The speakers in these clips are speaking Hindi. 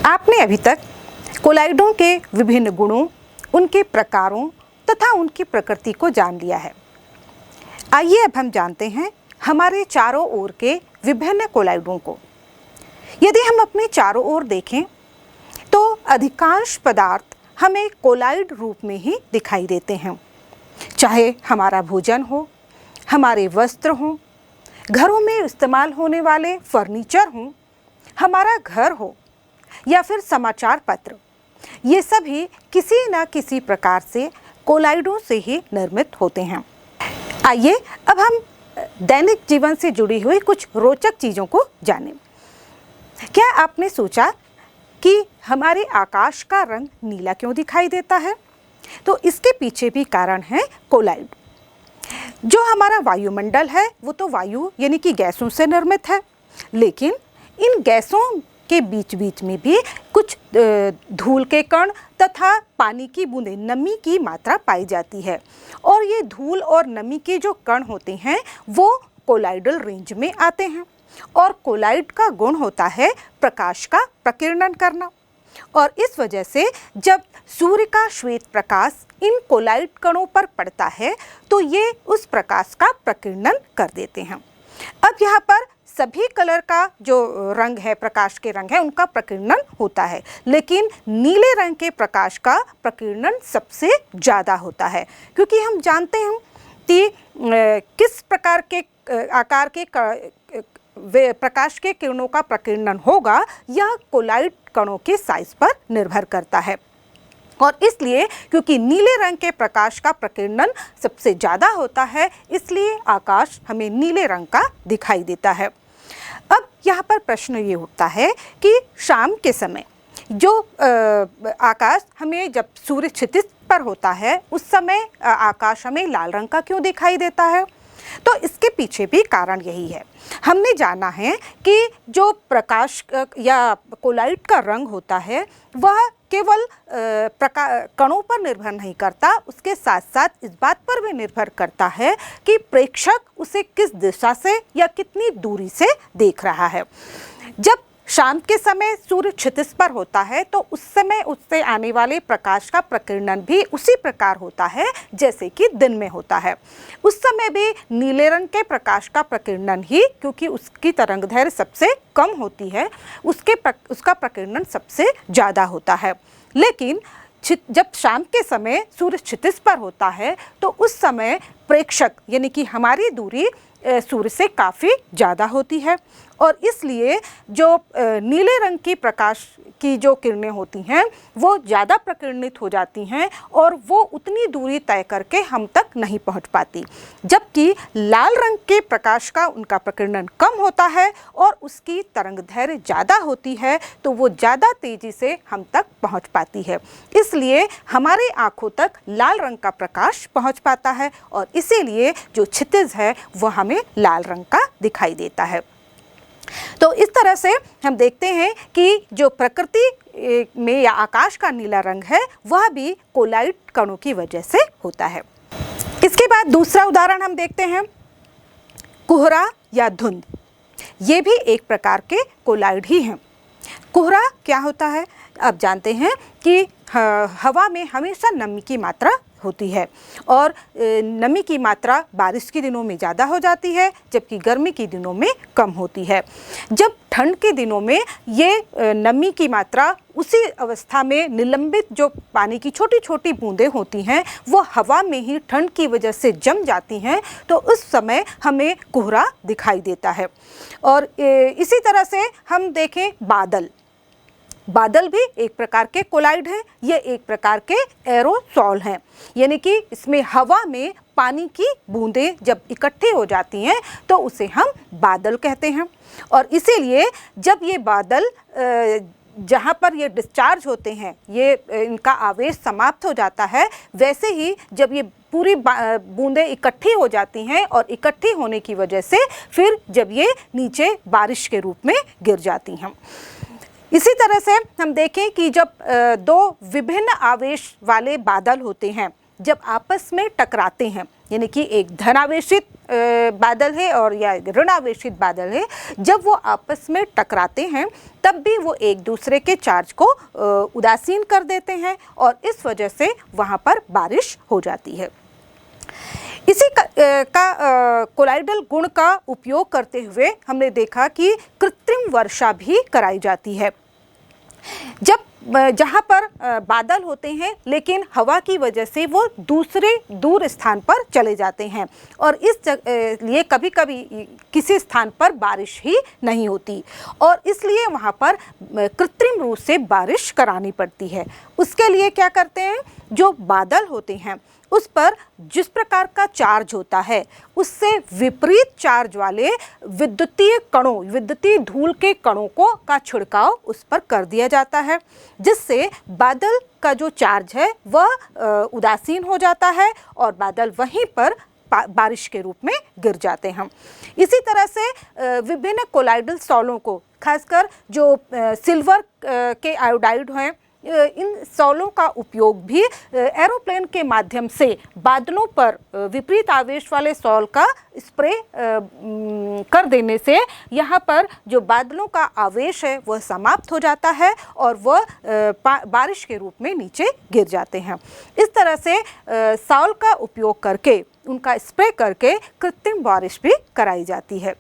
आपने अभी तक कोलाइडों के विभिन्न गुणों, उनके प्रकारों तथा उनकी प्रकृति को जान लिया है। आइए अब हम जानते हैं हमारे चारों ओर के विभिन्न कोलाइडों को। यदि हम अपने चारों ओर देखें तो अधिकांश पदार्थ हमें कोलाइड रूप में ही दिखाई देते हैं, चाहे हमारा भोजन हो, हमारे वस्त्र हों, घरों में इस्तेमाल होने वाले फर्नीचर हों, हमारा घर हो या फिर समाचार पत्र। ये सभी किसी न किसी प्रकार से कोलाइडों से ही निर्मित होते हैं। आइए अब हम दैनिक जीवन से जुड़ी हुई कुछ रोचक चीज़ों को जानें। क्या आपने सोचा कि हमारे आकाश का रंग नीला क्यों दिखाई देता है? तो इसके पीछे भी कारण है कोलाइड। जो हमारा वायुमंडल है वो तो वायु यानी कि गैसों से निर्मित है, लेकिन इन गैसों के बीच बीच में भी कुछ धूल के कण तथा पानी की बूंदें, नमी की मात्रा पाई जाती है। और ये धूल और नमी के जो कण होते हैं वो कोलाइडल रेंज में आते हैं। और कोलाइड का गुण होता है प्रकाश का प्रकीर्णन करना। और इस वजह से जब सूर्य का श्वेत प्रकाश इन कोलाइड कणों पर पड़ता है तो ये उस प्रकाश का प्रकीर्णन कर देते हैं। अब यहाँ पर सभी कलर का जो रंग है, प्रकाश के रंग है, उनका प्रकीर्णन होता है, लेकिन नीले रंग के प्रकाश का प्रकीर्णन सबसे ज़्यादा होता है, क्योंकि हम जानते हैं कि किस प्रकार के आकार के प्रकाश के किरणों का प्रकीर्णन होगा यह कोलाइड कणों के साइज पर निर्भर करता है। और इसलिए क्योंकि नीले रंग के प्रकाश का प्रकीर्णन सबसे ज़्यादा होता है, इसलिए आकाश हमें नीले रंग का दिखाई देता है। अब यहाँ पर प्रश्न ये उठता है कि शाम के समय जो आकाश हमें, जब सूर्य क्षितिज पर होता है उस समय आकाश हमें लाल रंग का क्यों दिखाई देता है? तो इसके पीछे भी कारण यही है। हमने जाना है कि जो प्रकाश या कोलाइड का रंग होता है वह केवल कणों पर निर्भर नहीं करता, उसके साथ साथ इस बात पर भी निर्भर करता है कि प्रेक्षक उसे किस दिशा से या कितनी दूरी से देख रहा है। जब शाम के समय सूर्य क्षितिज पर होता है तो उस समय उससे आने वाले प्रकाश का प्रकीर्णन भी उसी प्रकार होता है जैसे कि दिन में होता है। उस समय भी नीले रंग के प्रकाश का प्रकीर्णन ही, क्योंकि उसकी तरंगदैर्घ्य सबसे कम होती है, उसका प्रकीर्णन सबसे ज़्यादा होता है। लेकिन जब शाम के समय सूर्य क्षितिज पर होता है तो उस समय प्रेक्षक यानी कि हमारी दूरी सूर्य से काफ़ी ज़्यादा होती है, और इसलिए जो नीले रंग की प्रकाश की जो किरणें होती हैं वो ज़्यादा प्रकीर्णित हो जाती हैं और वो उतनी दूरी तय करके हम तक नहीं पहुंच पाती। जबकि लाल रंग के प्रकाश का उनका प्रकीर्णन कम होता है और उसकी तरंगदैर्घ्य ज़्यादा होती है, तो वो ज़्यादा तेज़ी से हम तक पहुंच पाती है। इसलिए हमारे आँखों तक लाल रंग का प्रकाश पहुंच पाता है और इसीलिए जो क्षितिज है वह हमें लाल रंग का दिखाई देता है। तो इस तरह से हम देखते हैं कि जो प्रकृति में या आकाश का नीला रंग है वह भी कोलाइड कणों की वजह से होता है। इसके बाद दूसरा उदाहरण हम देखते हैं, कोहरा या धुंध। ये भी एक प्रकार के कोलाइड ही हैं। कोहरा क्या होता है? अब जानते हैं कि हवा में हमेशा नमी की मात्रा होती है और नमी की मात्रा बारिश के दिनों में ज़्यादा हो जाती है जबकि गर्मी के दिनों में कम होती है। जब ठंड के दिनों में ये नमी की मात्रा उसी अवस्था में निलंबित जो पानी की छोटी छोटी बूंदें होती हैं वो हवा में ही ठंड की वजह से जम जाती हैं, तो उस समय हमें कोहरा दिखाई देता है। और इसी तरह से हम देखें बादल भी एक प्रकार के कोलाइड हैं। ये एक प्रकार के एरोसॉल हैं, यानी कि इसमें हवा में पानी की बूंदें जब इकट्ठी हो जाती हैं तो उसे हम बादल कहते हैं। और इसीलिए जब ये बादल जहाँ पर ये डिस्चार्ज होते हैं, ये इनका आवेश समाप्त हो जाता है, वैसे ही जब ये पूरी बूंदें इकट्ठी हो जाती हैं और इकट्ठी होने की वजह से फिर जब ये नीचे बारिश के रूप में गिर जाती हैं। इसी तरह से हम देखें कि जब दो विभिन्न आवेश वाले बादल होते हैं, जब आपस में टकराते हैं यानी कि एक धनावेशित बादल है और या ऋणावेशित बादल है, जब वो आपस में टकराते हैं तब भी वो एक दूसरे के चार्ज को उदासीन कर देते हैं और इस वजह से वहाँ पर बारिश हो जाती है। इसी का कोलाइडल गुण का उपयोग करते हुए हमने देखा कि कृत्रिम वर्षा भी कराई जाती है। जब जहाँ पर बादल होते हैं लेकिन हवा की वजह से वो दूसरे दूर स्थान पर चले जाते हैं और इस लिए कभी कभी किसी स्थान पर बारिश ही नहीं होती और इसलिए वहाँ पर कृत्रिम रूप से बारिश करानी पड़ती है। उसके लिए क्या करते हैं, जो बादल होते हैं उस पर जिस प्रकार का चार्ज होता है उससे विपरीत चार्ज वाले विद्युतीय कणों, विद्युतीय धूल के कणों का छिड़काव उस पर कर दिया जाता है, जिससे बादल का जो चार्ज है वह उदासीन हो जाता है और बादल वहीं पर बारिश के रूप में गिर जाते हैं। इसी तरह से विभिन्न कोलाइडल सॉलों को, खासकर जो सिल्वर के आयोडाइड हैं, इन सॉलों का उपयोग भी एरोप्लेन के माध्यम से बादलों पर विपरीत आवेश वाले सॉल का स्प्रे कर देने से यहाँ पर जो बादलों का आवेश है वह समाप्त हो जाता है और वह बारिश के रूप में नीचे गिर जाते हैं। इस तरह से सॉल का उपयोग करके, उनका स्प्रे करके कृत्रिम बारिश भी कराई जाती है।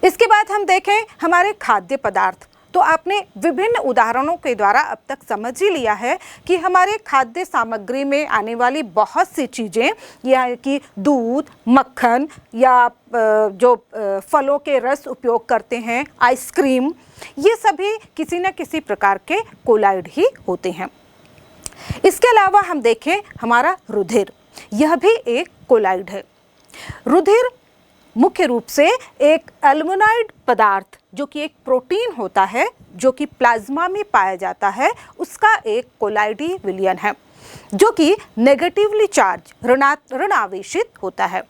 इसके बाद हम देखें हमारे खाद्य पदार्थ। तो आपने विभिन्न उदाहरणों के द्वारा अब तक समझ ही लिया है कि हमारे खाद्य सामग्री में आने वाली बहुत सी चीज़ें, यह कि दूध, मक्खन या जो फलों के रस उपयोग करते हैं, आइसक्रीम, ये सभी किसी न किसी प्रकार के कोलाइड ही होते हैं। इसके अलावा हम देखें हमारा रुधिर, यह भी एक कोलाइड है। रुधिर मुख्य रूप से एक एल्युमिनाइड पदार्थ जो कि एक प्रोटीन होता है जो कि प्लाज्मा में पाया जाता है, उसका एक कोलाइडी विलयन है जो कि नेगेटिवली चार्ज, ऋणावेशित होता है।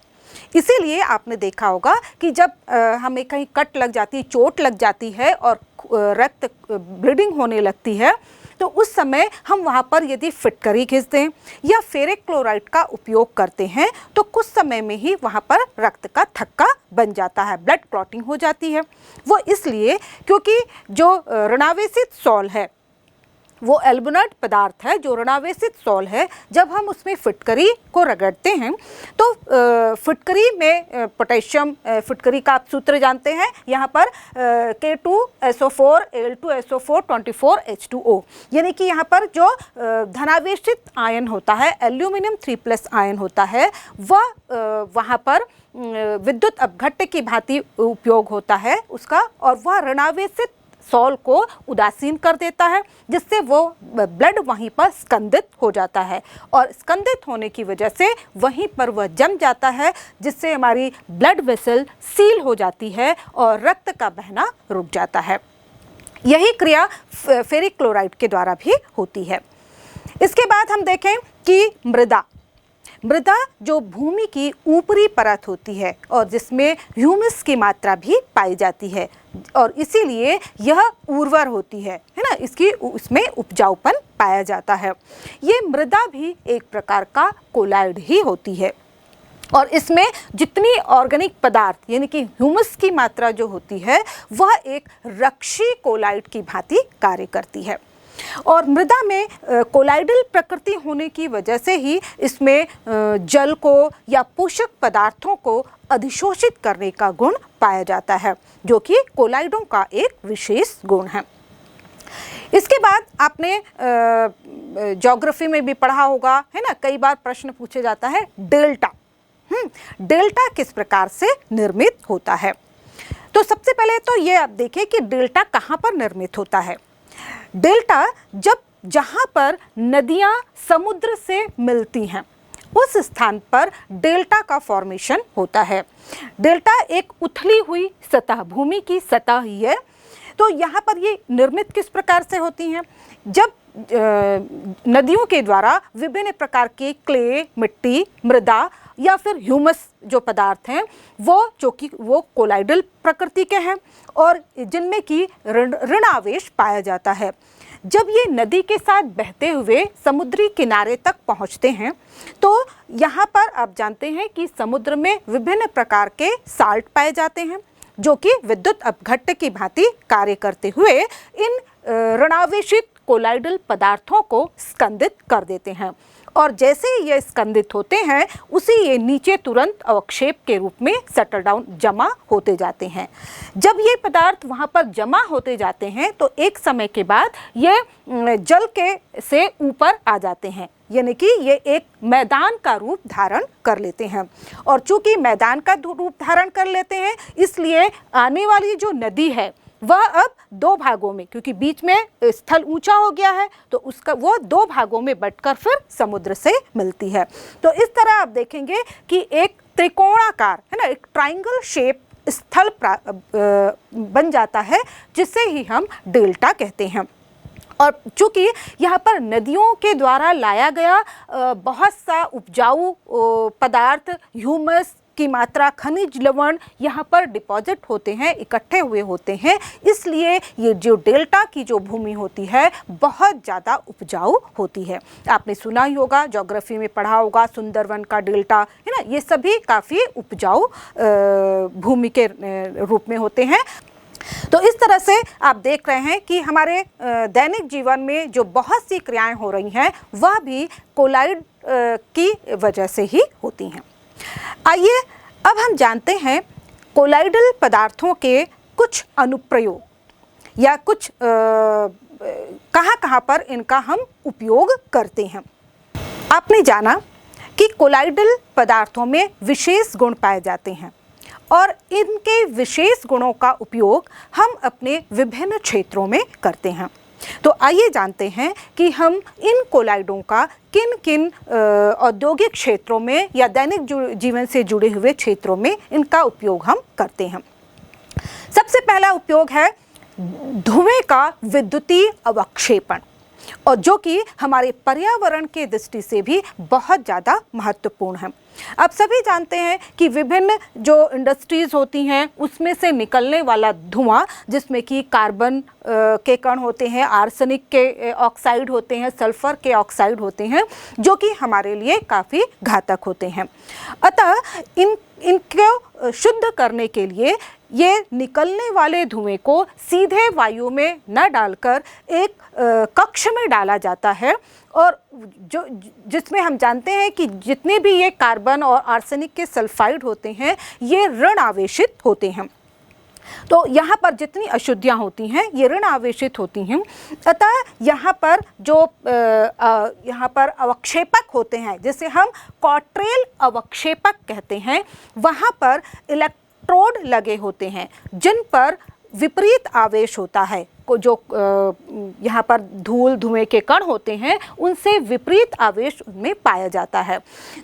इसीलिए आपने देखा होगा कि जब हमें कहीं कट लग जाती है, चोट लग जाती है और रक्त ब्लीडिंग होने लगती है तो उस समय हम वहाँ पर यदि फिटकरी घिस दें या फेरिक क्लोराइड का उपयोग करते हैं तो कुछ समय में ही वहाँ पर रक्त का थक्का बन जाता है, ब्लड क्लॉटिंग हो जाती है। वो इसलिए क्योंकि जो ऋणावेशित सॉल है वो एल्युमिनाइड पदार्थ है, जो ऋणावेशित सॉल है, जब हम उसमें फिटकरी को रगड़ते हैं तो फिटकरी में पोटेशियम, फिटकरी का आप सूत्र जानते हैं, यहाँ पर K2SO4 Al2SO4 24H2O, यानी कि यहाँ पर जो धनावेशित आयन होता है, एल्यूमिनियम 3+ आयन होता है, वह वहाँ पर विद्युत अपघट्य की भांति उपयोग होता है उसका और वह ऋणावेशित सॉल को उदासीन कर देता है, जिससे वो ब्लड वहीं पर स्कंदित हो जाता है और स्कंदित होने की वजह से वहीं पर वह जम जाता है, जिससे हमारी ब्लड वेसल सील हो जाती है और रक्त का बहना रुक जाता है। यही क्रिया फेरिक क्लोराइड के द्वारा भी होती है। इसके बाद हम देखें कि मृदा जो भूमि की ऊपरी परत होती है और जिसमें ह्यूमस की मात्रा भी पाई जाती है और इसीलिए यह उर्वर होती है ना, इसमें उपजाऊपन पाया जाता है। ये मृदा भी एक प्रकार का कोलाइड ही होती है और इसमें जितनी ऑर्गेनिक पदार्थ यानी कि ह्यूमस की मात्रा जो होती है वह एक रक्षी कोलाइड की भांति कार्य करती है और मृदा में कोलाइडल प्रकृति होने की वजह से ही इसमें जल को या पोषक पदार्थों को अधिशोषित करने का गुण पाया जाता है, जो कि कोलाइडों का एक विशेष गुण है। इसके बाद आपने ज्योग्राफी में भी पढ़ा होगा, है ना, कई बार प्रश्न पूछे जाता है डेल्टा। डेल्टा किस प्रकार से निर्मित होता है? तो सबसे पहले तो ये आप देखें कि डेल्टा कहाँ पर निर्मित होता है। डेल्टा जहाँ पर नदियाँ समुद्र से मिलती हैं उस स्थान पर डेल्टा का फॉर्मेशन होता है। डेल्टा एक उथली हुई सतह, भूमि की सतह ही है। तो यहाँ पर ये निर्मित किस प्रकार से होती हैं? जब नदियों के द्वारा विभिन्न प्रकार के क्ले, मिट्टी, मृदा या फिर ह्यूमस जो पदार्थ हैं वो कोलाइडल प्रकृति के हैं और जिनमें की ऋण आवेश पाया जाता है। जब ये नदी के साथ बहते हुए समुद्री किनारे तक पहुंचते हैं तो यहाँ पर आप जानते हैं कि समुद्र में विभिन्न प्रकार के साल्ट पाए जाते हैं जो कि विद्युत अपघट्ट की भांति कार्य करते हुए इन ऋणावेशित कोलाइडल पदार्थों को स्कंदित कर देते हैं, और जैसे ही ये स्कंदित होते हैं उसी ये नीचे तुरंत अवक्षेप के रूप में सेटल डाउन जमा होते जाते हैं। जब ये पदार्थ वहाँ पर जमा होते जाते हैं तो एक समय के बाद ये जल के से ऊपर आ जाते हैं, यानी कि ये एक मैदान का रूप धारण कर लेते हैं। और चूंकि मैदान का रूप धारण कर लेते हैं इसलिए आने वाली जो नदी है वह अब दो भागों में, क्योंकि बीच में स्थल ऊंचा हो गया है तो उसका वो दो भागों में बंटकर फिर समुद्र से मिलती है। तो इस तरह आप देखेंगे कि एक त्रिकोणाकार है ना, एक ट्रायंगल शेप स्थल बन जाता है जिसे ही हम डेल्टा कहते हैं। और चूँकि यहाँ पर नदियों के द्वारा लाया गया बहुत सा उपजाऊ पदार्थ, ह्यूमस की मात्रा, खनिज लवण यहाँ पर डिपॉजिट होते हैं, इकट्ठे हुए होते हैं, इसलिए ये जो डेल्टा की जो भूमि होती है बहुत ज़्यादा उपजाऊ होती है। आपने सुना ही होगा, ज्योग्राफी में पढ़ा होगा, सुंदरवन का डेल्टा है ना, ये सभी काफ़ी उपजाऊ भूमि के रूप में होते हैं। तो इस तरह से आप देख रहे हैं कि हमारे दैनिक जीवन में जो बहुत सी क्रियाएं हो रही हैं वह भी कोलाइड की वजह से ही होती हैं। आइए अब हम जानते हैं कोलाइडल पदार्थों के कुछ अनुप्रयोग या कुछ कहाँ पर इनका हम उपयोग करते हैं। आपने जाना कि कोलाइडल पदार्थों में विशेष गुण पाए जाते हैं और इनके विशेष गुणों का उपयोग हम अपने विभिन्न क्षेत्रों में करते हैं। तो आइए जानते हैं कि हम इन कोलाइडों का किन किन औद्योगिक क्षेत्रों में या दैनिक जीवन से जुड़े हुए क्षेत्रों में इनका उपयोग हम करते हैं। सबसे पहला उपयोग है धुएं का विद्युतीय अवक्षेपण, और जो कि हमारे पर्यावरण के दृष्टि से भी बहुत ज़्यादा महत्वपूर्ण है। आप सभी जानते हैं कि विभिन्न जो इंडस्ट्रीज़ होती हैं उसमें से निकलने वाला धुआं, जिसमें कि कार्बन के कण होते हैं, आर्सेनिक के ऑक्साइड होते हैं, सल्फर के ऑक्साइड होते हैं, जो कि हमारे लिए काफ़ी घातक होते हैं। अतः इनको शुद्ध करने के लिए ये निकलने वाले धुएं को सीधे वायु में न डालकर एक कक्ष में डाला जाता है, और जो जिसमें हम जानते हैं कि जितने भी ये कार्बन और आर्सेनिक के सल्फाइड होते हैं ये ऋण आवेशित होते हैं। तो यहाँ पर जितनी अशुद्धियाँ होती हैं ये ऋण आवेशित होती हैं। अतः यहाँ पर जो यहाँ पर अवक्षेपक होते हैं, जिसे हम क्वार्टेल अवक्षेपक कहते हैं, वहाँ पर इलेक्ट्रोड लगे होते हैं जिन पर विपरीत आवेश होता है। को जो यहाँ पर धूल धुएं के कण होते हैं उनसे विपरीत आवेश उनमें पाया जाता है।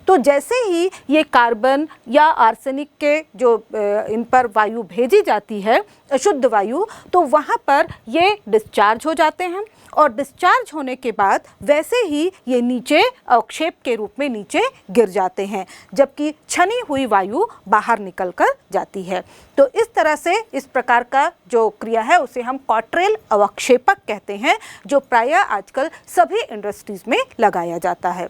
तो जैसे ही ये कार्बन या आर्सेनिक के जो इन पर वायु भेजी जाती है, अशुद्ध वायु, तो वहाँ पर ये डिस्चार्ज हो जाते हैं, और डिस्चार्ज होने के बाद वैसे ही ये नीचे अवक्षेप के रूप में नीचे गिर जाते हैं, जबकि छनी हुई वायु बाहर निकल कर जाती है। तो इस तरह से इस प्रकार का जो क्रिया है उसे हम क्वार्टेल अवक्षेपक कहते हैं, जो प्रायः आजकल सभी इंडस्ट्रीज में लगाया जाता है।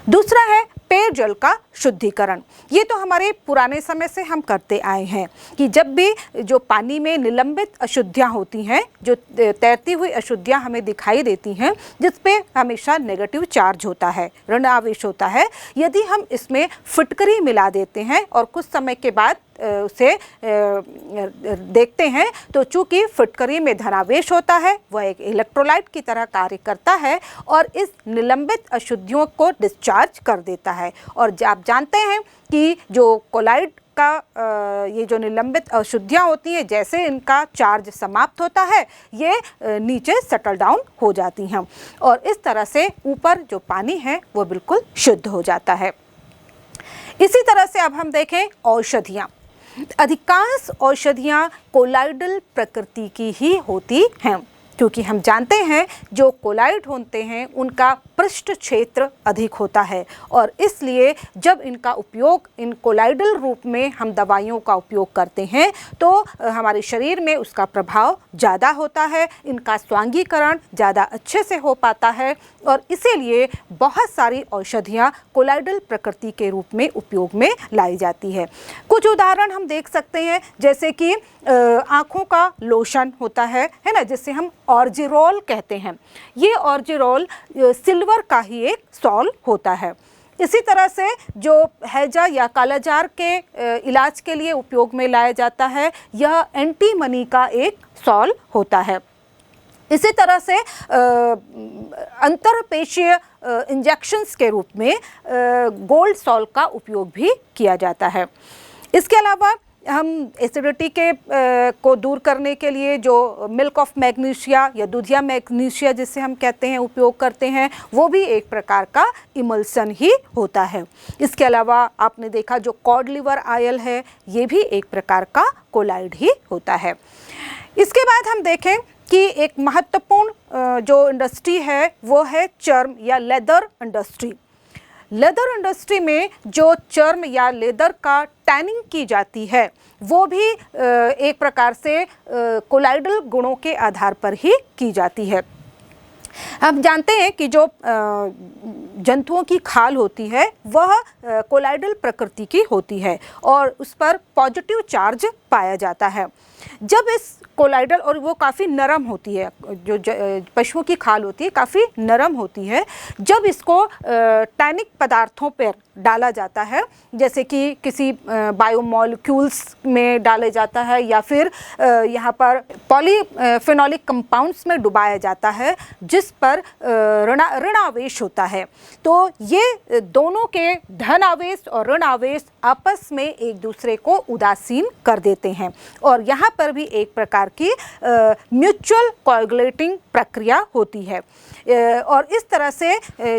दूसरा है पेयजल का शुद्धिकरण। ये तो हमारे पुराने समय से हम करते आए हैं कि जब भी जो पानी में निलंबित अशुद्धियाँ होती हैं, जो तैरती हुई अशुद्धियाँ हमें दिखाई देती हैं, जिस पे हमेशा नेगेटिव चार्ज होता है, ऋण आवेश होता है, यदि हम इसमें फिटकरी मिला देते हैं और कुछ समय के बाद उसे देखते हैं तो चूँकि फिटकरी में धनावेश होता है, वह एक इलेक्ट्रोलाइट की तरह कार्य करता है और इस निलंबित अशुद्धियों को डिस्चार्ज कर देता है। और आप जानते हैं कि जो कोलाइड का ये जो निलंबित अशुद्धियाँ होती हैं, जैसे इनका चार्ज समाप्त होता है ये नीचे सेटल डाउन हो जाती हैं, और इस तरह से ऊपर जो पानी है वो बिल्कुल शुद्ध हो जाता है। इसी तरह से अब हम देखें औषधियाँ। अधिकांश औषधियाँ कोलाइडल प्रकृति की ही होती हैं, क्योंकि हम जानते हैं जो कोलाइड होते हैं उनका पृष्ठ क्षेत्र अधिक होता है और इसलिए जब इनका उपयोग इन कोलाइडल रूप में हम दवाइयों का उपयोग करते हैं तो हमारे शरीर में उसका प्रभाव ज़्यादा होता है, इनका स्वांगीकरण ज़्यादा अच्छे से हो पाता है और इसीलिए बहुत सारी औषधियाँ कोलाइडल प्रकृति के रूप में उपयोग में लाई जाती है। कुछ उदाहरण हम देख सकते हैं, जैसे कि आँखों का लोशन होता है ना, जिसे हम ऑर्जिरोल कहते हैं। ये ऑर्जिरोल सिल्वर का ही एक सॉल होता है। इसी तरह से जो हैजा या कालाजार के इलाज के लिए उपयोग में लाया जाता है, यह एंटीमनी का एक सॉल होता है। इसी तरह से अंतरपेशीय इंजेक्शंस के रूप में गोल्ड सॉल का उपयोग भी किया जाता है। इसके अलावा हम एसिडिटी के को दूर करने के लिए जो मिल्क ऑफ मैग्नीशिया या दूधिया मैग्नीशिया जिसे हम कहते हैं उपयोग करते हैं, वो भी एक प्रकार का इमल्सन ही होता है। इसके अलावा आपने देखा जो कॉड लिवर ऑयल है, ये भी एक प्रकार का कोलाइड ही होता है। इसके बाद हम देखें कि एक महत्वपूर्ण जो इंडस्ट्री है वो है चर्म या लेदर इंडस्ट्री। लेदर इंडस्ट्री में जो चर्म या लेदर का टैनिंग की जाती है वो भी एक प्रकार से कोलाइडल गुणों के आधार पर ही की जाती है। हम जानते हैं कि जो जंतुओं की खाल होती है वह कोलाइडल प्रकृति की होती है और उस पर पॉजिटिव चार्ज पाया जाता है। जब इस कोलाइडल, और वो काफ़ी नरम होती है, जो पशुओं की खाल होती है काफ़ी नरम होती है, जब इसको टैनिक पदार्थों पर डाला जाता है, जैसे कि किसी बायोमोलिक्यूल्स में डाले जाता है या फिर यहाँ पर पॉलीफेनोलिक कंपाउंड्स में डुबाया जाता है जिस पर ऋण आवेश होता है, तो ये दोनों के धन आवेश और ऋण आवेश आपस में एक दूसरे को उदासीन कर देते हैं और यहाँ पर भी एक प्रकार की म्यूचुअल कोएगुलेटिंग प्रक्रिया होती है और इस तरह से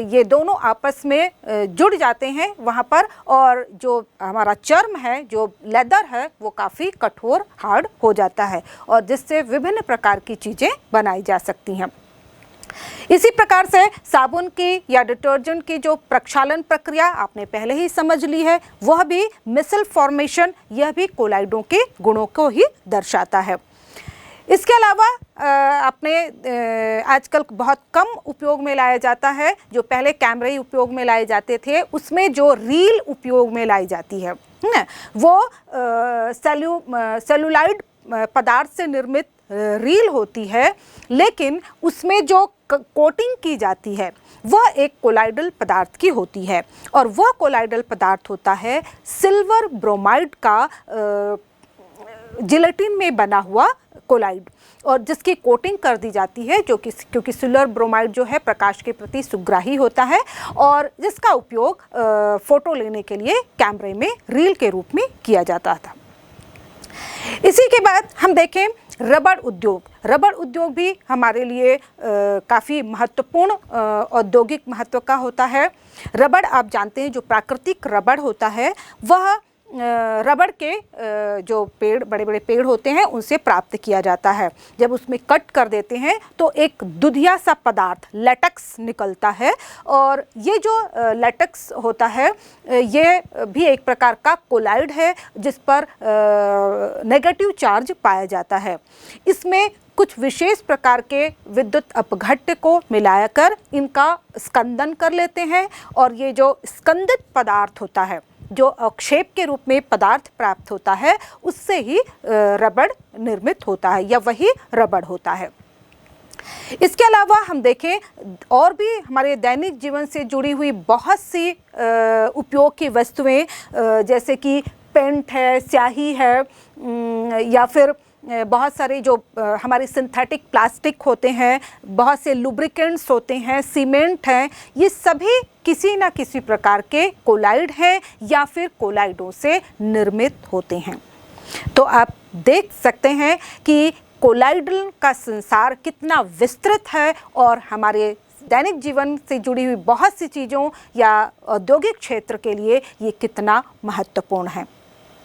ये दोनों आपस में जुड़ जाते हैं वहाँ पर, और जो हमारा चर्म है, जो लेदर है, वो काफ़ी कठोर हार्ड हो जाता है और जिससे विभिन्न प्रकार की चीज़ें बनाई जा सकती हैं। इसी प्रकार से साबुन की या डिटर्जेंट की जो प्रक्षालन प्रक्रिया आपने पहले ही समझ ली है, वह भी मिसल फॉर्मेशन, यह भी कोलाइडों के गुणों को ही दर्शाता है। इसके अलावा आपने आजकल बहुत कम उपयोग में लाया जाता है, जो पहले कैमरे ही उपयोग में लाए जाते थे, उसमें जो रील उपयोग में लाई जाती है वो सेलुलाइड पदार्थ से निर्मित रील होती है, लेकिन उसमें जो कोटिंग की जाती है वह एक कोलाइडल पदार्थ की होती है और वह कोलाइडल पदार्थ होता है सिल्वर ब्रोमाइड का जिलेटिन में बना हुआ कोलाइड, और जिसकी कोटिंग कर दी जाती है, जो कि क्योंकि सिल्वर ब्रोमाइड जो है प्रकाश के प्रति सुग्राही होता है और जिसका उपयोग फ़ोटो लेने के लिए कैमरे में रील के रूप में किया जाता था। इसी के बाद हम देखें रबड़ उद्योग। रबड़ उद्योग भी हमारे लिए काफ़ी महत्वपूर्ण औद्योगिक महत्व का होता है। रबड़, आप जानते हैं, जो प्राकृतिक रबड़ होता है वह रबड़ के जो पेड़, बड़े बड़े पेड़ होते हैं, उनसे प्राप्त किया जाता है। जब उसमें कट कर देते हैं तो एक दुधिया सा पदार्थ लेटेक्स निकलता है और ये जो लेटेक्स होता है ये भी एक प्रकार का कोलाइड है जिस पर नेगेटिव चार्ज पाया जाता है। इसमें कुछ विशेष प्रकार के विद्युत अपघट्य को मिलाकर इनका स्कंदन कर लेते हैं और ये जो स्कंदित पदार्थ होता है, जो अवक्षेप के रूप में पदार्थ प्राप्त होता है, उससे ही रबड़ निर्मित होता है या वही रबड़ होता है। इसके अलावा हम देखें और भी हमारे दैनिक जीवन से जुड़ी हुई बहुत सी उपयोग की वस्तुएं, जैसे कि पेंट है, स्याही है, या फिर बहुत सारे जो हमारे सिंथेटिक प्लास्टिक होते हैं, बहुत से लुब्रिकेंट्स होते हैं, सीमेंट हैं, ये सभी किसी न किसी प्रकार के कोलाइड हैं या फिर कोलाइडों से निर्मित होते हैं। तो आप देख सकते हैं कि कोलाइडल का संसार कितना विस्तृत है और हमारे दैनिक जीवन से जुड़ी हुई बहुत सी चीज़ों या औद्योगिक क्षेत्र के लिए ये कितना महत्वपूर्ण है।